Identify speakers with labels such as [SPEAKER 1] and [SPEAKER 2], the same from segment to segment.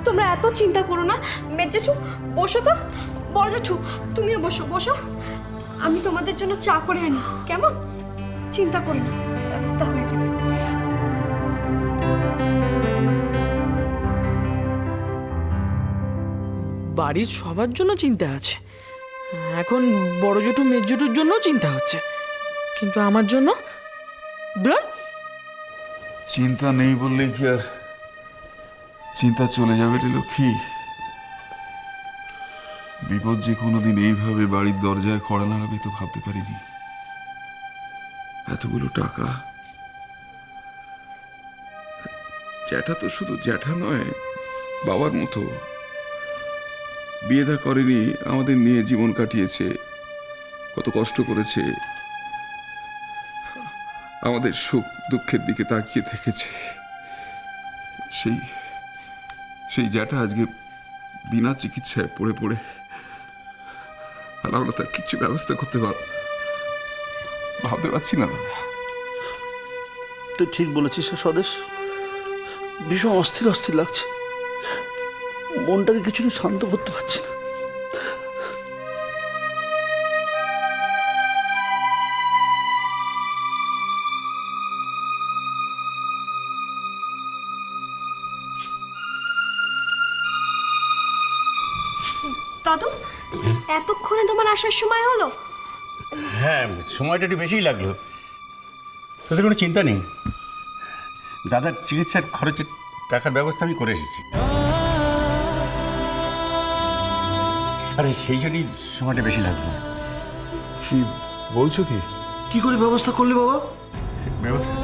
[SPEAKER 1] তোমরা এত চিন্তা করো না। মেজেঠু বসো তো, বড় জেঠু তুমিও বসো বসো, আমি তোমাদের জন্য চা করে আনি, কেমন? চিন্তা করো না, ব্যবস্থা হয়ে যাবে।
[SPEAKER 2] বাড়ির সবার জন্য চিন্তা আছে, এখন বড় জেঠু মেজ জেঠুর জন্যও চিন্তা হচ্ছে, কিন্তু আমার জন্য ধর।
[SPEAKER 3] চিন্তা নেই বললে কি আর চিন্তা চলে যাবে রে লক্ষ্মী? বিপদ যে কোনোদিন এইভাবে বাড়ির দরজায় কড়া নাড়াবে তো ভাবতে পারিনি। এতগুলো টাকা, জ্যাঠা তো শুধু জ্যাঠা নয়, বাবার মতো। বিয়ে থা করেনি, আমাদের নিয়ে জীবন কাটিয়েছে, কত কষ্ট করেছে, আমাদের সুখ দুঃখের দিকে তাকিয়ে থেকেছে। সেই জ্যাঠা আজকে বিনা চিকিৎসায় পড়ে পড়ে, আর আমরা তার কিছু ব্যবস্থা করতে ভাবতে পারছি না।
[SPEAKER 4] তুই ঠিক বলেছিস স্বদেশ, ভীষণ অস্থির অস্থির লাগছে, মনটাকে কিছুটা শান্ত করতে পারছি না।
[SPEAKER 1] দাদু, এতক্ষণে তোমার আসার সময় হলো?
[SPEAKER 5] হ্যাঁ, সময়টা একটু বেশিই লাগলো। তাদের কোনো চিন্তা নেই, দাদার চিকিৎসার খরচের টাকার ব্যবস্থা আমি করে এসেছি। আরে সেই জন্যই সময়টা বেশি লাগলো।
[SPEAKER 3] কি বলছো কি?
[SPEAKER 4] কি করে ব্যবস্থা করলি বাবা?
[SPEAKER 5] ব্যবস্থা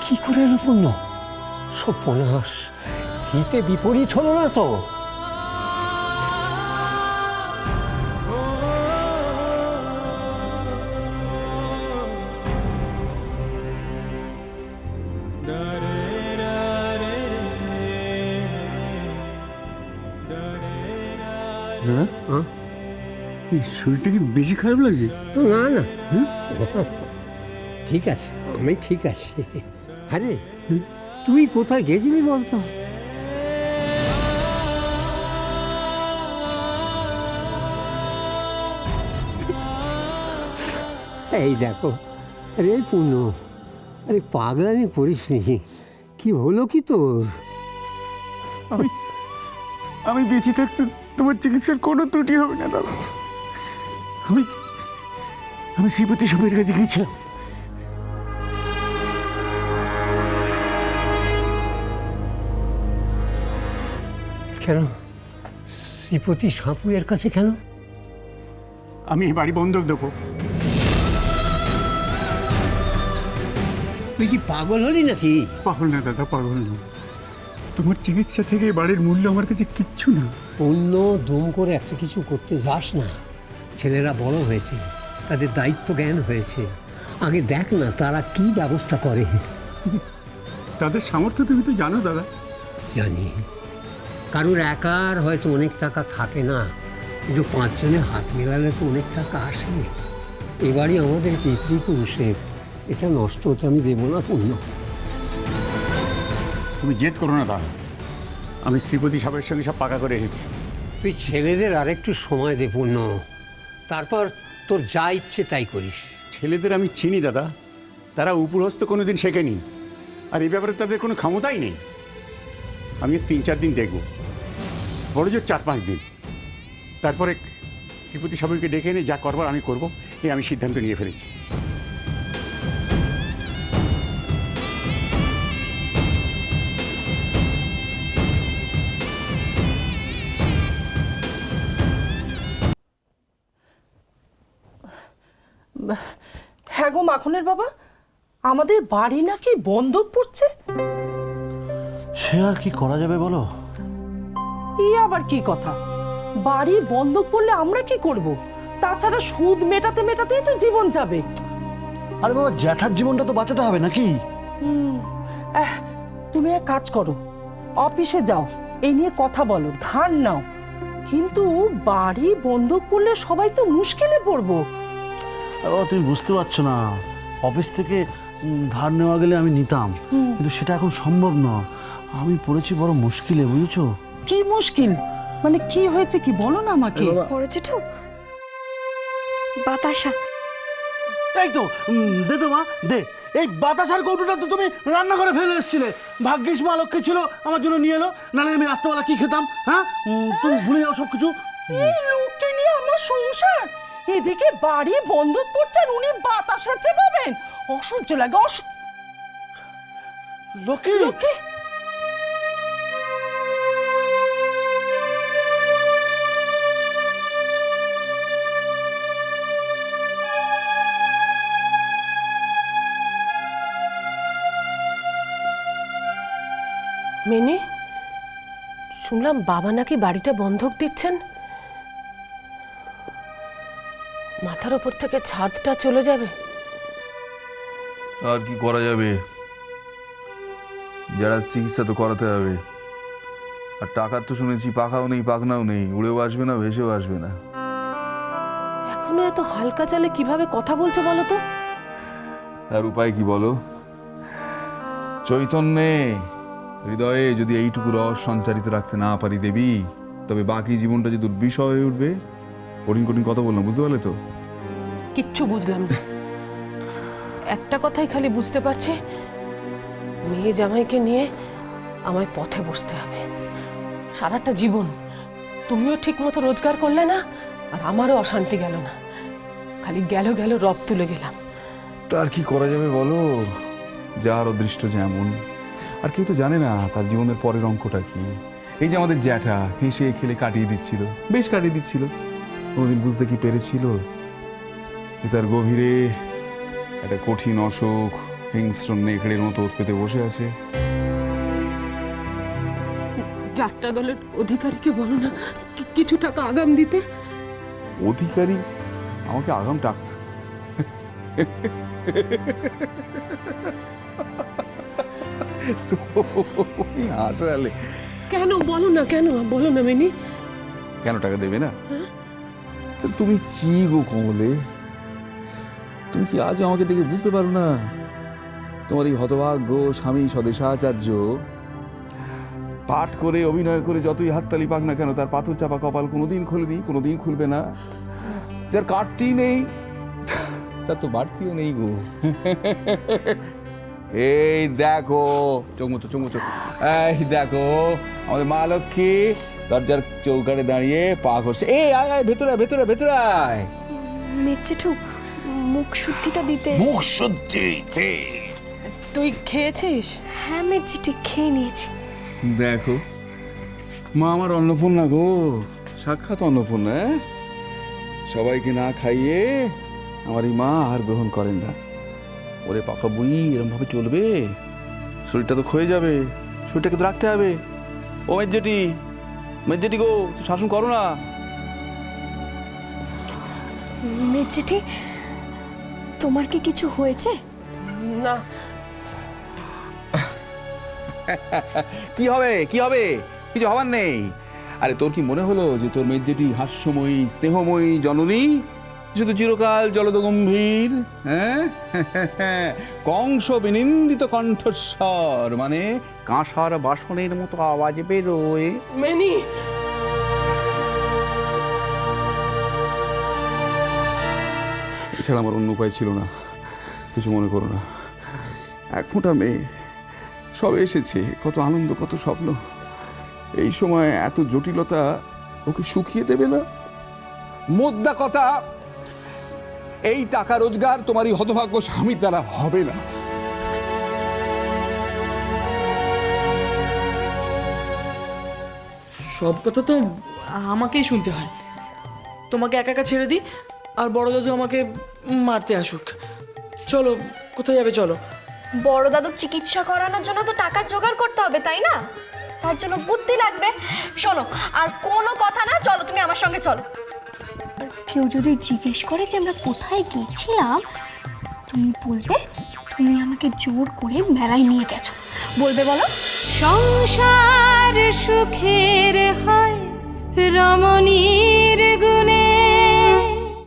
[SPEAKER 6] কি করে এলো পূর্ণ? সর্বনাশ, হিতে বিপরীত হলো না তো?
[SPEAKER 4] শরীরটা কি বেশি খারাপ লাগছে?
[SPEAKER 6] না না, ঠিক আছে, আমি ঠিক আছি। আরে তুই কোথায় গেছিলি বলতো? এই দেখো, আরে পূর্ণ, আরে পাগলামি করিস নি। কি হলো কি তোর?
[SPEAKER 4] আমি বেঁচে থাকতে তোমার চিকিৎসার কোনো ত্রুটি হবে না দাদা। আমি শ্রীপতি স্বামীর কাছে গিয়েছিলাম।
[SPEAKER 6] কেন শ্রীপতি সাপুয়ের কাছে কেন?
[SPEAKER 4] আমি এই বাড়ি বন্ধক দেবো।
[SPEAKER 6] তুই কি পাগল হলি নাকি?
[SPEAKER 4] পাগল না দাদা, পাগল না। তোমার চিকিৎসা থেকে এই বাড়ির মূল্য আমার কাছে কিচ্ছু না।
[SPEAKER 6] অন্য দম করে একটা কিছু করতে যাস না। ছেলেরা বড় হয়েছে, তাদের দায়িত্ব জ্ঞান হয়েছে, আগে দেখ না তারা কি ব্যবস্থা করে।
[SPEAKER 4] তাদের সামর্থ্য তুমি তো জানো দাদা।
[SPEAKER 6] জানি, কারোর একার হয়তো অনেক টাকা থাকে না, কিন্তু পাঁচজনে হাত মেলালে তো অনেক টাকা আসে। এবারই আমাদের পিতৃপুরুষের, এটা নষ্ট হতে আমি দেবো না পূর্ণ।
[SPEAKER 5] তুমি জেদ করো না দাদা, আমি শ্রীপতি সাহেবের সঙ্গে সব পাকা করে এসেছি।
[SPEAKER 6] তুই ছেলেদের আরেকটু সময় দে পূর্ণ, তারপর তোর যা ইচ্ছে তাই করিস।
[SPEAKER 5] ছেলেদের আমি চিনি দাদা, তারা উপরহস্ত কোনোদিন শেখেনি, আর এই ব্যাপারে তাদের কোনো ক্ষমতাই নেই। আমি 3-4 দিন দেখব, বড় জোর 4-5 দিন, তারপরে শ্রীপতি সাহেবকে ডেকে এনে যা করবার আমি করব, এই আমি সিদ্ধান্ত নিয়ে ফেলেছি।
[SPEAKER 7] হ্যাঁ গো মাখনের বাবা, আমাদের বাড়ি নাকি বন্ধক পড়ছে।
[SPEAKER 4] সে আর কি করা যাবে বলো?
[SPEAKER 7] ই আবার কি কথা? বাড়ি বন্ধক পড়লে আমরা কি করব? তাছাড়া সুদ মেটাতে মেটাতেই তো জীবন যাবে।
[SPEAKER 4] আরে বাবা, জ্যাঠার জীবনটা তো বাঁচাতে হবে নাকি?
[SPEAKER 7] তুমি এক কাজ করো, অফিসে যাও, এই নিয়ে কথা বলো, ধার নাও, কিন্তু বাড়ি বন্ধক পড়লে সবাই তো মুশকিলে পড়বো।
[SPEAKER 4] বাবা তুমি বুঝতে পারছো না, অফিস থেকে ধার নেওয়া গেলে আমি নিতাম, কিন্তু সেটা এখন সম্ভব নয়। আমি পড়েছি বড় মুশকিলে, বুঝেছো?
[SPEAKER 7] কি মুশকিল মানে কি হয়েছে কি বলো না আমাকে।
[SPEAKER 1] বড় জেঠু, বাতাসা।
[SPEAKER 4] এই তো দে তো মা, দে। এই বাতাসার কৌটোটা তো তুমি রান্না করে ফেলে এসেছিলে। ভাগ্যিস মা লক্ষ্মী ছিল, আমার জন্য নিয়ে এলো, নাহলে আমি রাত্রেবেলা কি খেতাম? হ্যাঁ, তুমি ভুলে যাও সব কিছু।
[SPEAKER 7] এই লোককে নিয়ে আমার সংসার, এদিকে বাড়ি বন্ধক পড়ছে আর উনি বাতাসা চেপাবেন। অসহ্য লাগে।
[SPEAKER 4] লক্ষ্মী,
[SPEAKER 7] লক্ষ্মী,
[SPEAKER 8] মেনি, শুনলাম বাবা নাকি বাড়িটা বন্ধক দিচ্ছেন। মাথার উপর থেকে ছাদটা চলে যাবে।
[SPEAKER 9] আর কি করা যাবে, যারা চিকিৎসা তো করাতে হবে। আর টাকার তো শুনেছি পাখাও নেই পাখনাও নেই, উড়েও আসবে না ভেসেও আসবে না।
[SPEAKER 8] এখনো এত হালকা চালে কিভাবে কথা বলছো বলো তো?
[SPEAKER 9] তার উপায় কি বলো? চৈতন্যে হৃদয়ে যদি এইটুকু রস সঞ্চারিত রাখতে না পারি দেবী, তবে বাকি জীবনটা যে দুর্বিষহ হয়ে উঠবে। কঠিন কঠিন কথা বললাম, বুঝতে পারলে তো?
[SPEAKER 8] কিচ্ছু বুঝলাম না। একটা কথাই খালি বুঝতে পারছি, মেয়ে জামাইকে নিয়ে আমায় পথে বসতে হবে সারাটা জীবন। তুমিও ঠিক মতো রোজগার করলে না, আর আমারও অশান্তি গেল না, খালি গেল গেল রব তুলে গেলাম।
[SPEAKER 9] তার কি করা যাবে বলো? যার অদৃষ্ট যেমন, আর কেউ তো জানে না তার জীবনের পরের অঙ্কটা কি। এই যে আমাদের জ্যাঠা হেসে খেলে কাটিয়ে দিচ্ছিল, বেশ কাটিয়ে দিচ্ছিল, কোনোদিন বুঝতে কি পেরেছিল যে তার গভীরে একটা কঠিন অসুখ হিংস্র নেকড়ের মতো পেতে বসে আছে।
[SPEAKER 8] যাত্রা দলের অধিকারীকে বলো না কিছু টাকা আগাম দিতে।
[SPEAKER 9] অধিকারী আমাকে আগাম টাকা? আসলে
[SPEAKER 8] কেন বলো না, কেন বলো না মেনি।
[SPEAKER 9] কেন টাকা দেবে না? তুমি কি গো কমলে, তুমি কি আজ আমাকে দেখে বুঝতে পারো না? তোমার এই হতভাগ্য স্বামী স্বদেশাচার্য পাঠ করে অভিনয় করে যতই হাততালি পাক না কেন, তার পাথর চাপা কপাল কোনোদিন খোলেনি, কোনোদিন খুলবে না। যার কাটতেই নেই তার তো বাড়তিও নেই গো। এই দেখো, চোখ মুচো চোখ মুচো, এই দেখো আমাদের মা লক্ষ্মী দরজার চৌকাঠে দাঁড়িয়ে পা ঘষছে। এই আয় আয় ভেতরে ভেতরে ভেতরে আয়।
[SPEAKER 1] মেজ জেঠু, মুখ শুদ্ধিটা দিতে।
[SPEAKER 9] মুখ শুদ্ধি?
[SPEAKER 8] তুই খেয়েছিস?
[SPEAKER 1] হ্যাঁ মেজ জেঠু, খেয়ে নিয়েছি।
[SPEAKER 9] দেখো মা আমার অন্নপূর্ণা গো, সাক্ষাৎ অন্নপূর্ণা। সবাইকে না খাইয়ে আমার এই মা আর গ্রহণ করেন না। ওরে পাকা বুড়ি, এরকম ভাবে চলবে? শরীরটা তো ক্ষয়ে যাবে, শরীরটাকে তো রাখতে হবে। ও মেজেটি, মেজেটি গো, শাসন করো না।
[SPEAKER 1] মেজ জেঠি, তোমার কি কিছু হয়েছে?
[SPEAKER 8] না।
[SPEAKER 9] কি হবে কি হবে, কিছু হবার নেই। আরে তোর কি মনে হলো যে তোর মেজেটি হাস্যময়ী স্নেহময়ী জননী শুধু চিরকাল জলদ গম্ভীর? হ্যাঁ, কংস বিনিন্দিত কণ্ঠস্বর মানে কাঁসার বাসনের মতো আওয়াজ বেরোয়।
[SPEAKER 8] মেনি,
[SPEAKER 9] এছাড়া আমার অন্য উপায় ছিল না। কিছু মনে করো না, এক ফোঁটা মেয়ে, সব এসেছে, কত আনন্দ কত স্বপ্ন। এই সময় এত জটিলতা ওকে শুকিয়ে দেবে না? মোদ্দা কথা, এই টাকা রোজগার তোমার এই হতভাগ্য স্বামীর দ্বারা হবে না।
[SPEAKER 2] সব কথা তো আমাকেই শুনতে হয়। তোমাকে একা একা ছেড়ে দিই, আর বড় দাদু আমাকে মারতে আসুক। চলো, কোথায় যাবে চলো।
[SPEAKER 1] বড় দাদুর চিকিৎসা করানোর জন্য তো টাকা জোগাড় করতে হবে, তাই না? তার জন্য বুদ্ধি লাগবে। শোনো, আর কোনো কথা না, চলো তুমি আমার সঙ্গে চলো। আর কেউ যদি জিজ্ঞেস করে যে আমরা কোথায় গিয়েছিলাম, তুমি বলবে তুমি আমাকে জোর করে মেলায় নিয়ে গেছো। বলবে বলো,
[SPEAKER 10] সংসার সুখের হয় রমণীর গুণে